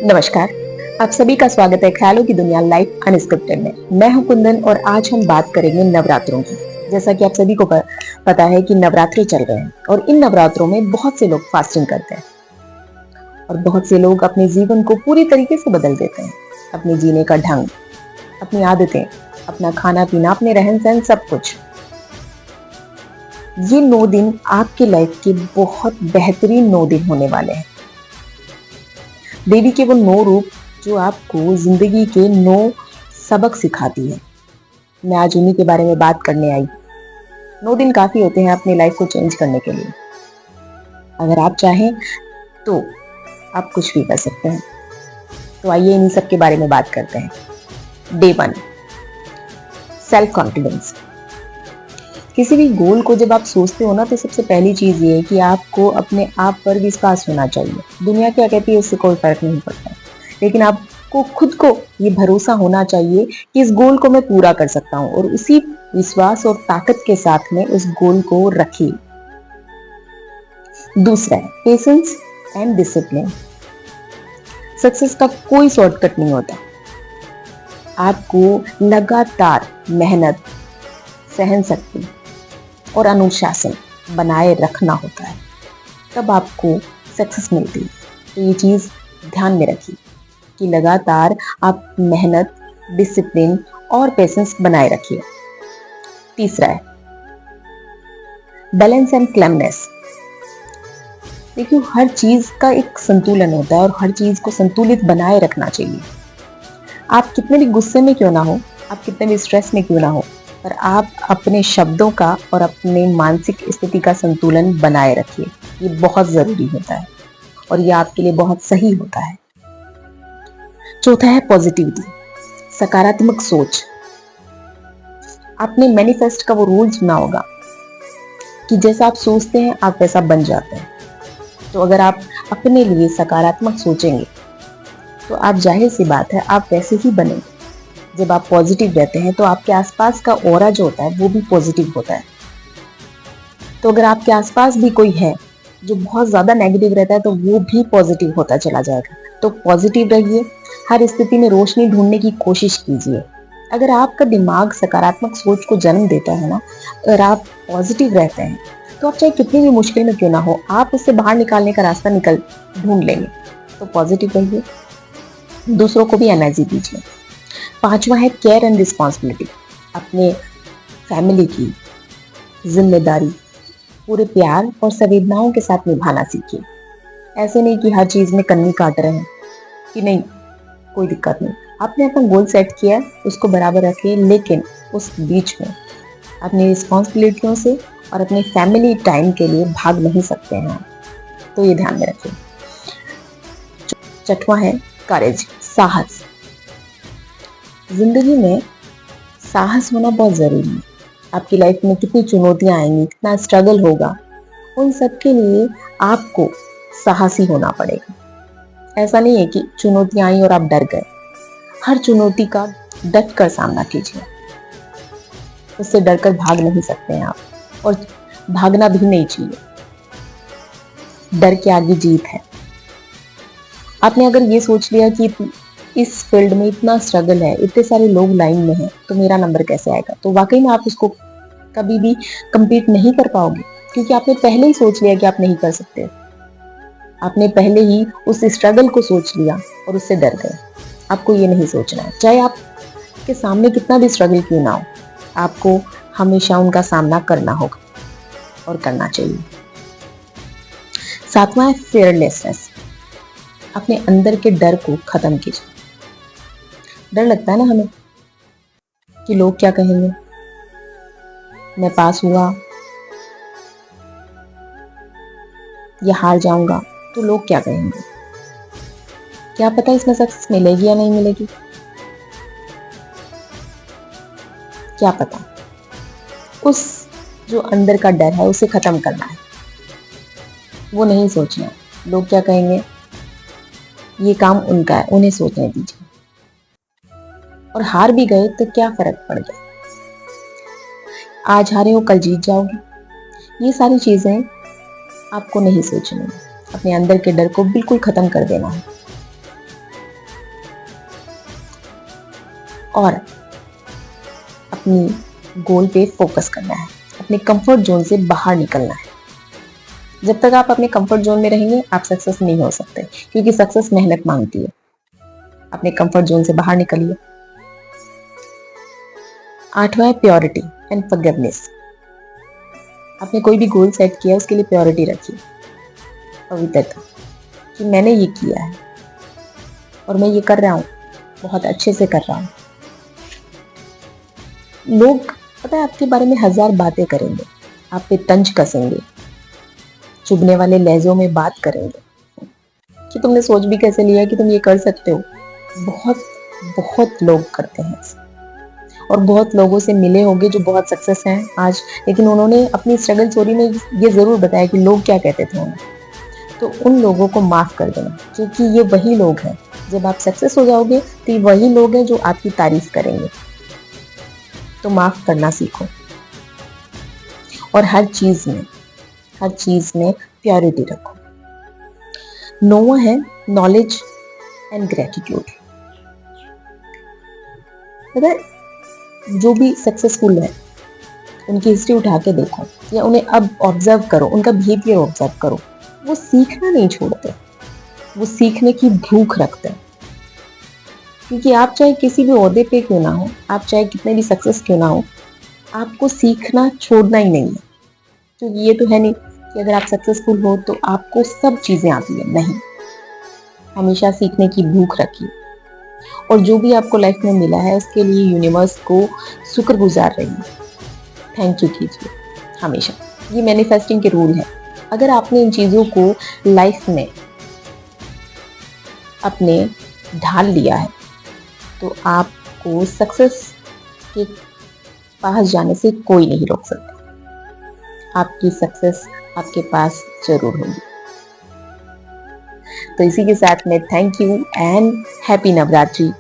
नमस्कार। आप सभी का स्वागत है ख्यालों की दुनिया लाइव अनस्क्रिप्टेड में। मैं हूं कुंदन और आज हम बात करेंगे नवरात्रों की। जैसा कि आप सभी को पता है कि नवरात्रि चल रहे हैं और इन नवरात्रों में बहुत से लोग फास्टिंग करते हैं और बहुत से लोग अपने जीवन को पूरी तरीके से बदल देते हैं। अपने जीने का ढंग, अपनी आदतें, अपना खाना पीना, अपने रहन सहन, सब कुछ। ये 9 दिन आपकी लाइफ के बहुत बेहतरीन 9 दिन होने वाले हैं। देवी के वो 9 रूप जो आपको जिंदगी के 9 सबक सिखाती है। मैं आज उन्हीं के बारे में बात करने आई। 9 दिन काफी होते हैं अपनी लाइफ को चेंज करने के लिए। अगर आप चाहें तो आप कुछ भी कर सकते हैं। तो आइए इन्हीं सब के बारे में बात करते हैं। Day 1, self confidence. किसी भी गोल को जब आप सोचते हो ना तो सबसे पहली चीज ये है कि आपको अपने आप पर विश्वास होना चाहिए। दुनिया क्या कहती है उससे कोई फर्क नहीं पड़ता, लेकिन आपको खुद को ये भरोसा होना चाहिए कि इस गोल को मैं पूरा कर सकता हूँ और उसी विश्वास और ताकत के साथ में उस गोल को रखिए। दूसरा है पेशेंस एंड डिसिप्लिन। सक्सेस का कोई शॉर्टकट नहीं होता। आपको लगातार मेहनत, सहन शक्ति और अनुशासन बनाए रखना होता है, तब आपको सक्सेस मिलती है। तो ये चीज ध्यान में रखिए कि लगातार आप मेहनत, डिसिप्लिन और पेशेंस बनाए रखिए। तीसरा है बैलेंस एंड क्लेमनेस। देखिए, हर चीज का एक संतुलन होता है और हर चीज को संतुलित बनाए रखना चाहिए। आप कितने भी गुस्से में क्यों ना हो, आप कितने भी स्ट्रेस में क्यों ना हो, पर आप अपने शब्दों का और अपने मानसिक स्थिति का संतुलन बनाए रखिए। ये बहुत जरूरी होता है और ये आपके लिए बहुत सही होता है। चौथा है पॉजिटिविटी, सकारात्मक सोच। आपने मैनिफेस्ट का वो रूल सुना होगा कि जैसा आप सोचते हैं आप वैसा बन जाते हैं। तो अगर आप अपने लिए सकारात्मक सोचेंगे तो आप, जाहिर सी बात है, आप वैसे ही बनेंगे। जब आप पॉजिटिव रहते हैं तो आपके आसपास का ऑरा जो होता है वो भी पॉजिटिव होता है। तो अगर आपके आसपास भी कोई है जो बहुत ज्यादा नेगेटिव रहता है तो वो भी पॉजिटिव होता चला जाएगा। तो पॉजिटिव रहिए, हर स्थिति में रोशनी ढूंढने की कोशिश कीजिए। अगर आपका दिमाग सकारात्मक सोच को जन्म देता है ना, अगर आप पॉजिटिव रहते हैं तो आप चाहे कितनी भी मुश्किल में क्यों ना हो, आप उससे बाहर निकालने का रास्ता ढूंढ लेंगे। तो पॉजिटिव रहिए, दूसरों को भी एनर्जी दीजिए। पांचवा है केयर एंड रिस्पॉन्सिबिलिटी। अपने फैमिली की जिम्मेदारी पूरे प्यार और संवेदनाओं के साथ निभाना सीखिए। ऐसे नहीं कि हर चीज में कन्नी काट रहे हैं कि नहीं, कोई दिक्कत नहीं, आपने अपना गोल सेट किया, उसको बराबर रखिए, लेकिन उस बीच में अपनी रिस्पॉन्सिबिलिटियों से और अपने फैमिली टाइम के लिए भाग नहीं सकते हैं। तो ये ध्यान में रखिए। छठवां है करेज, साहस। जिंदगी में साहस होना बहुत जरूरी है। आपकी लाइफ में कितनी चुनौतियां आएंगी, कितना स्ट्रगल होगा, उन सब के लिए आपको साहसी होना पड़ेगा। ऐसा नहीं है कि चुनौतियां आई और आप डर गए। हर चुनौती का डट कर सामना कीजिए, उससे डरकर भाग नहीं सकते हैं आप, और भागना भी नहीं चाहिए। डर के आगे जीत है। आपने अगर ये सोच लिया कि इस फील्ड में इतना स्ट्रगल है, इतने सारे लोग लाइन में हैं, तो मेरा नंबर कैसे आएगा, तो वाकई में आप उसको कभी भी कंप्लीट नहीं कर पाओगे, क्योंकि आपने पहले ही सोच लिया कि आप नहीं कर सकते। आपने पहले ही उस स्ट्रगल को सोच लिया और उससे डर गए। आपको ये नहीं सोचना है, चाहे आपके सामने कितना भी स्ट्रगल क्यों ना हो, आपको हमेशा उनका सामना करना होगा और करना चाहिए। सातवां है फियरलेसनेस। अपने अंदर के डर को खत्म कीजिए। डर लगता है ना हमें कि लोग क्या कहेंगे, मैं पास हुआ या हार जाऊंगा तो लोग क्या कहेंगे, क्या पता इसमें सक्सेस मिलेगी या नहीं मिलेगी, क्या पता। उस जो अंदर का डर है उसे खत्म करना है, वो नहीं सोचना लोग क्या कहेंगे, ये काम उनका है, उन्हें सोचने दीजिए। और हार भी गए तो क्या फर्क पड़ गया, आज हारे हो कल जीत जाओगे। ये सारी चीजें आपको नहीं सोचनी है, अपने अंदर के डर को बिल्कुल खत्म कर देना है। और अपनी गोल पे फोकस करना है, अपने कंफर्ट जोन से बाहर निकलना है। जब तक आप अपने कंफर्ट जोन में रहेंगे आप सक्सेस नहीं हो सकते, क्योंकि सक्सेस मेहनत मांगती है। अपने कंफर्ट जोन से बाहर निकलिए। 8वां है प्योरिटी एंड फॉरगिवनेस। आपने कोई भी गोल सेट किया उसके लिए प्योरिटी रखिए, पवित्रता, कि मैंने ये किया है और मैं ये कर रहा हूँ, बहुत अच्छे से कर रहा हूँ। लोग पता है आपके बारे में 1000 बातें करेंगे, आप पे तंज कसेंगे, चुभने वाले लहजों में बात करेंगे कि तुमने सोच भी कैसे लिया कि तुम ये कर सकते हो। बहुत बहुत लोग करते हैं ऐसे। और बहुत लोगों से मिले होंगे जो बहुत सक्सेस हैं आज, लेकिन उन्होंने अपनी स्ट्रगल स्टोरी में ये जरूर बताया कि लोग क्या कहते थे उन्हें। तो उन लोगों को माफ कर देना, क्योंकि ये वही लोग हैं, जब आप सक्सेस हो जाओगे तो ये वही लोग हैं जो आपकी तारीफ करेंगे। तो माफ करना सीखो और हर चीज में प्योरिटी रखो। 9वां है नॉलेज एंड ग्रेटिट्यूड। अगर जो भी सक्सेसफुल है उनकी हिस्ट्री उठा के देखो या उन्हें अब ऑब्जर्व करो, उनका बिहेवियर ऑब्जर्व करो, वो सीखना नहीं छोड़ते, वो सीखने की भूख रखते हैं। क्योंकि आप चाहे किसी भी ओहदे पे क्यों ना हो, आप चाहे कितने भी सक्सेस क्यों ना हो, आपको सीखना छोड़ना ही नहीं है। क्योंकि ये तो है नहीं कि अगर आप सक्सेसफुल हो तो आपको सब चीजें आती है, नहीं। हमेशा सीखने की भूख रखिए और जो भी आपको लाइफ में मिला है उसके लिए यूनिवर्स को शुक्रगुजार रहिए, थैंक यू कीजिए हमेशा। ये मैनिफेस्टिंग के रूल है। अगर आपने इन चीजों को लाइफ में अपने ढाल लिया है तो आपको सक्सेस के पास जाने से कोई नहीं रोक सकता। आपकी सक्सेस आपके पास जरूर होगी। तो इसी के साथ में thank you and happy Navratri.